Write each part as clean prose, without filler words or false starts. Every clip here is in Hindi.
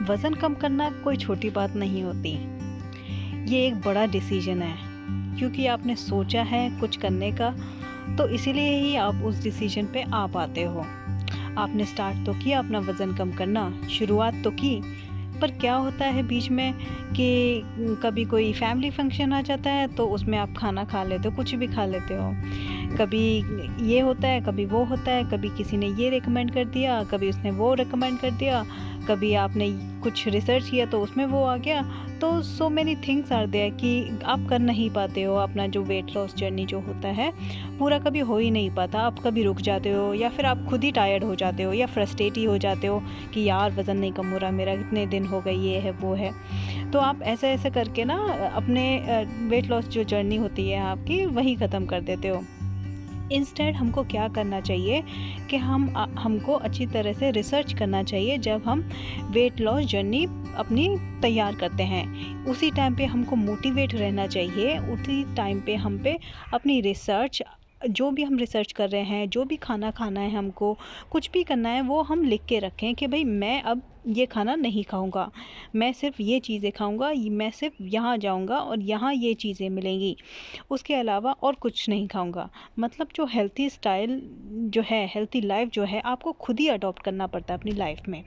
वज़न कम करना कोई छोटी बात नहीं होती। ये एक बड़ा डिसीजन है, क्योंकि आपने सोचा है कुछ करने का, तो इसीलिए ही आप उस डिसीजन पे आ पाते हो। आपने स्टार्ट तो किया अपना वज़न कम करना, शुरुआत तो की, पर क्या होता है बीच में कि कभी कोई फैमिली फंक्शन आ जाता है तो उसमें आप खाना खा लेते हो, कुछ भी खा लेते हो। कभी ये होता है, कभी वो होता है, कभी किसी ने ये रिकमेंड कर दिया, कभी उसने वो रिकमेंड कर दिया, कभी आपने कुछ रिसर्च किया तो उसमें वो आ गया। तो so many things are there कि आप कर नहीं पाते हो अपना जो वेट लॉस जर्नी जो होता है पूरा कभी हो ही नहीं पाता। आप कभी रुक जाते हो या फिर आप खुद ही टायर्ड हो जाते हो या फ्रस्ट्रेट ही हो जाते हो कि यार वज़न नहीं कम हो रहा मेरा, कितने दिन हो गए, ये है वो है। तो आप ऐसे ऐसे करके ना अपने वेट लॉस जो जर्नी होती है आपकी वही ख़त्म कर देते हो। इंस्टेड हमको क्या करना चाहिए कि हमको अच्छी तरह से रिसर्च करना चाहिए जब हम वेट लॉस जर्नी अपनी तैयार करते हैं। उसी टाइम पे हमको मोटिवेट रहना चाहिए, उसी टाइम पे हम पे अपनी रिसर्च, जो भी हम रिसर्च कर रहे हैं, जो भी खाना खाना है, हमको कुछ भी करना है वो हम लिख के रखें कि भाई मैं अब ये खाना नहीं खाऊंगा, मैं सिर्फ ये चीज़ें खाऊंगा, मैं सिर्फ यहाँ जाऊंगा और यहाँ ये चीज़ें मिलेंगी, उसके अलावा और कुछ नहीं खाऊंगा। मतलब जो हेल्थी स्टाइल जो है, हेल्थी लाइफ जो है, आपको खुद ही अडॉप्ट करना पड़ता है अपनी लाइफ में।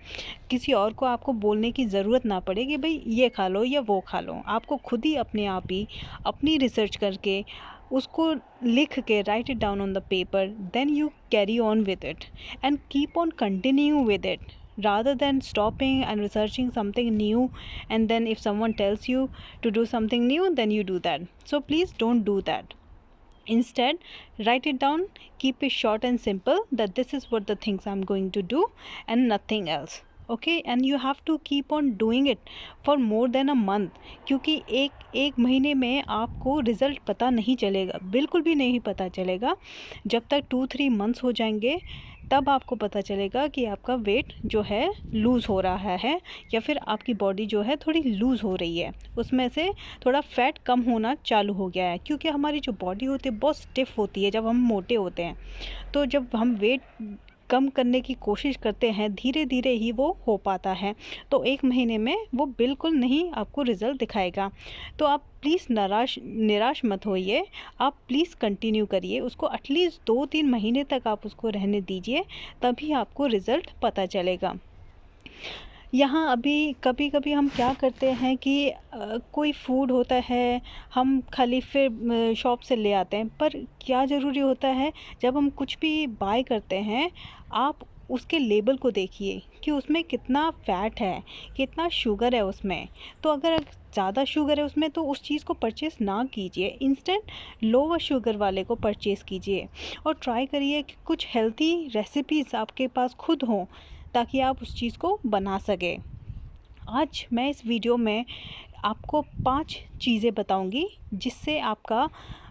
किसी और को आपको बोलने की ज़रूरत ना पड़े कि भाई ये खा लो या वो खा लो। आपको खुद ही अपने आप ही अपनी रिसर्च करके उसको लिख के write it down on the paper, then you carry on with it and keep on continue with it rather than stopping and researching something new, and then if someone tells you to do something new then you do that. So please don't do that. Instead, write it down, keep it short and simple, that this is what the things I'm going to do and nothing else. Okay, and you have to keep on doing it for more than a month, क्योंकि एक महीने में आपको रिज़ल्ट पता नहीं चलेगा, बिल्कुल भी नहीं पता चलेगा। जब तक 2-3 मंथ्स हो जाएंगे तब आपको पता चलेगा कि आपका वेट जो है लूज़ हो रहा है या फिर आपकी बॉडी जो है थोड़ी लूज़ हो रही है, उसमें से थोड़ा फैट कम होना चालू हो गया है। क्योंकि हमारी जो बॉडी होती है बहुत स्टिफ होती है जब हम मोटे होते हैं। तो जब हम वेट कम करने की कोशिश करते हैं धीरे धीरे ही वो हो पाता है। तो एक महीने में वो बिल्कुल नहीं आपको रिज़ल्ट दिखाएगा। तो आप प्लीज़ निराश मत होइए, आप प्लीज़ कंटिन्यू करिए उसको, एटलीस्ट 2-3 महीने तक आप उसको रहने दीजिए, तभी आपको रिज़ल्ट पता चलेगा। यहाँ अभी कभी कभी हम क्या करते हैं कि कोई फूड होता है, हम खाली फिर शॉप से ले आते हैं, पर क्या ज़रूरी होता है जब हम कुछ भी बाय करते हैं, आप उसके लेबल को देखिए कि उसमें कितना फ़ैट है, कितना शुगर है उसमें। तो अगर ज़्यादा शुगर है उसमें तो उस चीज़ को परचेज़ ना कीजिए, इंस्टेंट लोअर शुगर वाले को परचेज़ कीजिए। और ट्राई करिए कि कुछ हेल्थी रेसिपीज़ आपके पास खुद हों, ताकि आप उस चीज़ को बना सकें। आज मैं इस वीडियो में आपको 5 चीज़ें बताऊंगी जिससे आपका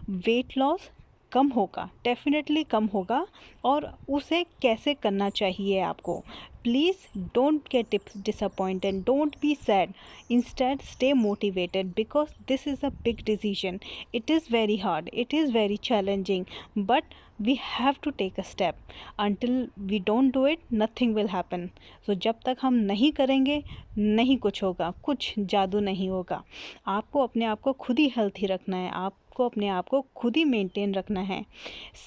वेट लॉस कम होगा, डेफ़िनेटली कम होगा, और उसे कैसे करना चाहिए आपको। Please don't get disappointed, don't be sad, instead stay motivated, because this is a big decision. It is very hard, it is very challenging, but we have to take a step. Until we don't do it, nothing will happen. So जब तक हम नहीं करेंगे नहीं कुछ होगा, कुछ जादू नहीं होगा। आपको अपने आप को खुद ही हेल्थी रखना है, आपको अपने आप को खुद ही मेंटेन रखना है।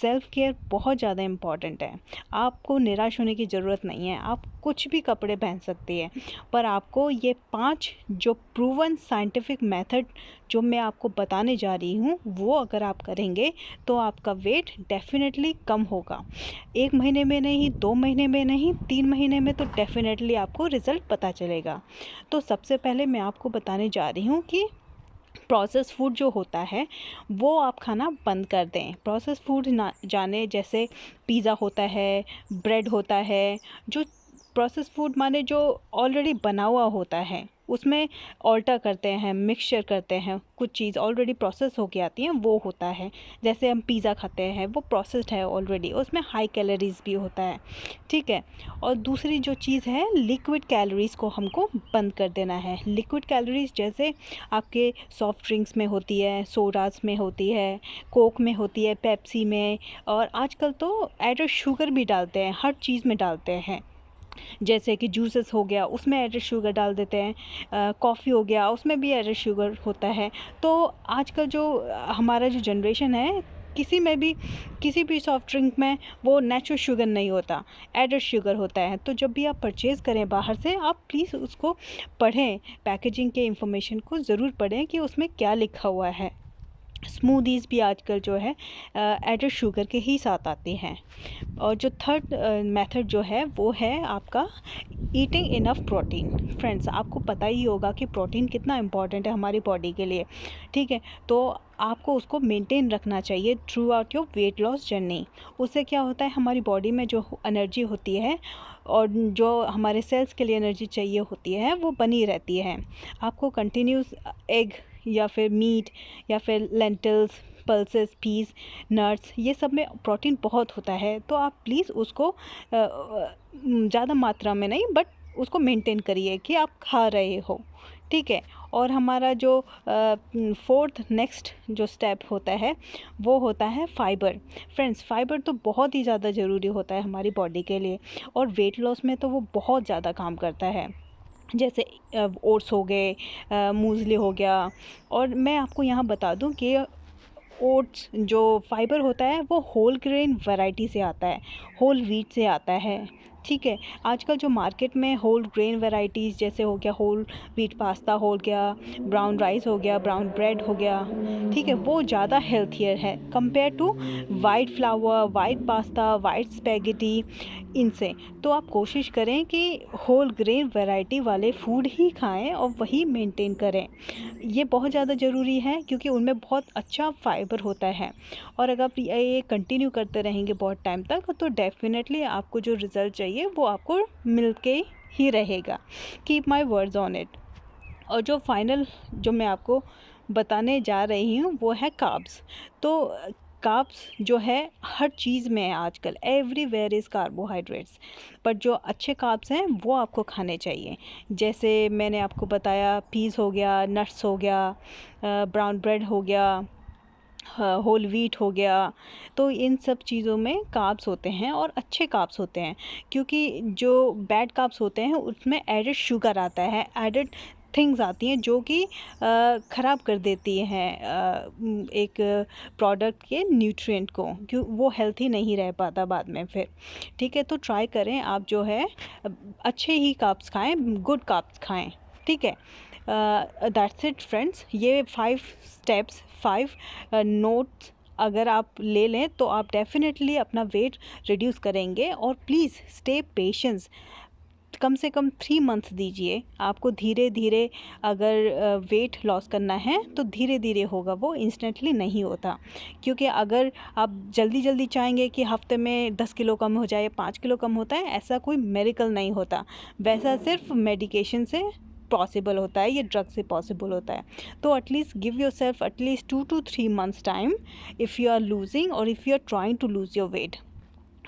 सेल्फ केयर बहुत ज़्यादा इम्पॉर्टेंट है। आपको निराश होने की ज़रूरत नहीं है, आप कुछ भी कपड़े पहन सकती है, पर आपको ये 5 जो प्रूवन साइंटिफिक मेथड जो मैं आपको बताने जा रही हूँ वो अगर आप करेंगे तो आपका वेट डेफिनेटली कम होगा। 1 महीने में नहीं, 2 महीने में नहीं, 3 महीने में तो डेफिनेटली आपको रिज़ल्ट पता चलेगा। तो सबसे पहले मैं आपको बताने जा रही हूँ कि प्रोसेस फूड जो होता है वो आप खाना बंद कर दें। प्रोसेस फूड ना जाने, जैसे पिज़्ज़ा होता है, ब्रेड होता है, जो प्रोसेस फूड माने जो ऑलरेडी बना हुआ होता है, उसमें ऑल्टर करते हैं, मिक्सचर करते हैं, कुछ चीज़ ऑलरेडी प्रोसेस होके आती हैं, वो होता है। जैसे हम पिज़्ज़ा खाते हैं वो प्रोसेस्ड है ऑलरेडी, उसमें हाई कैलोरीज़ भी होता है, ठीक है। और दूसरी जो चीज़ है, लिक्विड कैलोरीज़ को हमको बंद कर देना है। लिक्विड कैलोरीज़ जैसे आपके सॉफ्ट ड्रिंक्स में होती है, सोडास में होती है, कोक में होती है, पेप्सी में, और आजकल तो एडेड शुगर भी डालते हैं, हर चीज़ में डालते हैं। जैसे कि जूसेस हो गया उसमें एडेड शुगर डाल देते हैं, कॉफ़ी हो गया उसमें भी एडेड शुगर होता है। तो आजकल जो हमारा जो जनरेशन है, किसी भी सॉफ्ट ड्रिंक में वो नेचुरल शुगर नहीं होता, एडेड शुगर होता है। तो जब भी आप परचेज़ करें बाहर से, आप प्लीज़ उसको पढ़ें, पैकेजिंग के इंफॉर्मेशन को ज़रूर पढ़ें कि उसमें क्या लिखा हुआ है। स्मूदीज़ भी आजकल जो है एडेड शुगर के ही साथ आती हैं। और जो थर्ड मेथड जो है वो है आपका ईटिंग इनफ प्रोटीन। फ्रेंड्स, आपको पता ही होगा कि प्रोटीन कितना इम्पॉर्टेंट है हमारी बॉडी के लिए, ठीक है। तो आपको उसको मेंटेन रखना चाहिए through out your weight loss journey. उससे क्या होता है, हमारी बॉडी में जो एनर्जी होती है और जो हमारे सेल्स के लिए एनर्जी चाहिए होती है वो बनी रहती है। आपको कंटिन्यूस एग या फिर मीट या फिर लेंटिल्स, पल्सेस, पीस, नट्स, ये सब में प्रोटीन बहुत होता है। तो आप प्लीज़ उसको ज़्यादा मात्रा में नहीं, बट उसको मेंटेन करिए कि आप खा रहे हो, ठीक है। और हमारा जो फोर्थ नेक्स्ट जो स्टेप होता है वो होता है फ़ाइबर। फ्रेंड्स, फ़ाइबर तो बहुत ही ज़्यादा ज़रूरी होता है हमारी बॉडी के लिए, और वेट लॉस में तो वो बहुत ज़्यादा काम करता है। जैसे ओट्स हो गए, मूसली हो गया। और मैं आपको यहाँ बता दूँ कि ओट्स जो फ़ाइबर होता है वो होल ग्रेन वैरायटी से आता है, होल व्हीट से आता है, ठीक है। आजकल जो मार्केट में होल ग्रेन वैराइटीज़ जैसे हो गया होल व्हीट पास्ता हो गया, ब्राउन राइस हो गया, ब्राउन ब्रेड हो गया, ठीक है, वो ज़्यादा हेल्थियर है compare to white flour, white pasta, white spaghetti, इनसे। तो आप कोशिश करें कि होल ग्रेन वैरायटी वाले फूड ही खाएं और वही मेंटेन करें। ये बहुत ज़्यादा ज़रूरी है क्योंकि उनमें बहुत अच्छा फाइबर होता है। और अगर आप ये कंटिन्यू करते रहेंगे बहुत टाइम तक, तो डेफिनेटली आपको जो रिज़ल्ट चाहिए वो आपको मिल के ही रहेगा। Keep my words on it. और जो फाइनल जो मैं आपको बताने जा रही हूँ वो है कार्ब्स। तो कार्ब्स जो है हर चीज़ में है आजकल, एवरीवेयर इज़ कार्बोहाइड्रेट्स, पर जो अच्छे कार्ब्स हैं वो आपको खाने चाहिए। जैसे मैंने आपको बताया, पीस हो गया, नट्स हो गया, ब्राउन ब्रेड हो गया, होल व्हीट हो गया। तो इन सब चीज़ों में कार्ब्स होते हैं और अच्छे कार्ब्स होते हैं, क्योंकि जो बैड कार्ब्स होते हैं उसमें एडेड शुगर आता है, एडेड थिंग्स आती हैं जो कि ख़राब कर देती हैं एक प्रोडक्ट के न्यूट्रिएंट को, क्यों वो हेल्थी नहीं रह पाता बाद में फिर, ठीक है। तो ट्राई करें आप जो है अच्छे ही कार्ब्स खाएं, गुड कार्ब्स खाएं, ठीक है। That's it friends. ये 5 स्टेप्स, 5 नोट्स अगर आप ले लें तो आप डेफिनेटली अपना वेट रिड्यूस करेंगे। और प्लीज़ स्टे पेशेंस, कम से कम 3 मंथ्स दीजिए। आपको धीरे धीरे अगर वेट लॉस करना है तो धीरे धीरे होगा, वो इंस्टेंटली नहीं होता। क्योंकि अगर आप जल्दी जल्दी चाहेंगे कि हफ्ते में 10 किलो कम हो जाए, 5 किलो कम होता है, ऐसा कोई मेरेकल नहीं होता। वैसा सिर्फ मेडिकेशन से पॉसिबल होता है, ये ड्रग से पॉसिबल होता है। तो at least give yourself at least 2 to 3 months time if you are losing और if you are trying to lose your weight.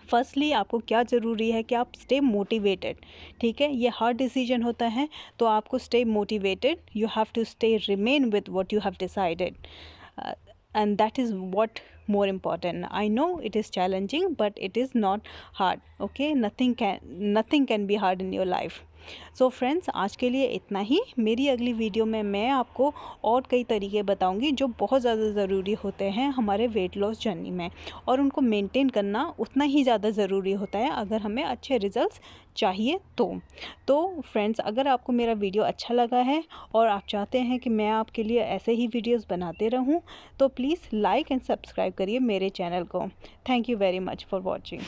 Firstly आपको क्या ज़रूरी है कि आप स्टे मोटिवेटेड, ठीक है। ये हार्ड डिसीजन होता है, तो आपको stay motivated, you have to stay remain with what you have decided, and that is what more important. I know it is challenging but it is not hard, okay. Nothing can be hard in your life. So friends, आज के लिए इतना ही। मेरी अगली वीडियो में मैं आपको और कई तरीके बताऊंगी जो बहुत ज़्यादा ज़रूरी होते हैं हमारे वेट लॉस जर्नी में, और उनको मेंटेन करना उतना ही ज़्यादा ज़रूरी होता है अगर हमें अच्छे रिजल्ट्स चाहिए तो फ्रेंड्स, अगर आपको मेरा वीडियो अच्छा लगा है और आप चाहते हैं कि मैं आपके लिए ऐसे ही वीडियोस बनाते रहूं, तो प्लीज़ लाइक एंड सब्सक्राइब करिए मेरे चैनल को। Thank you very much for watching.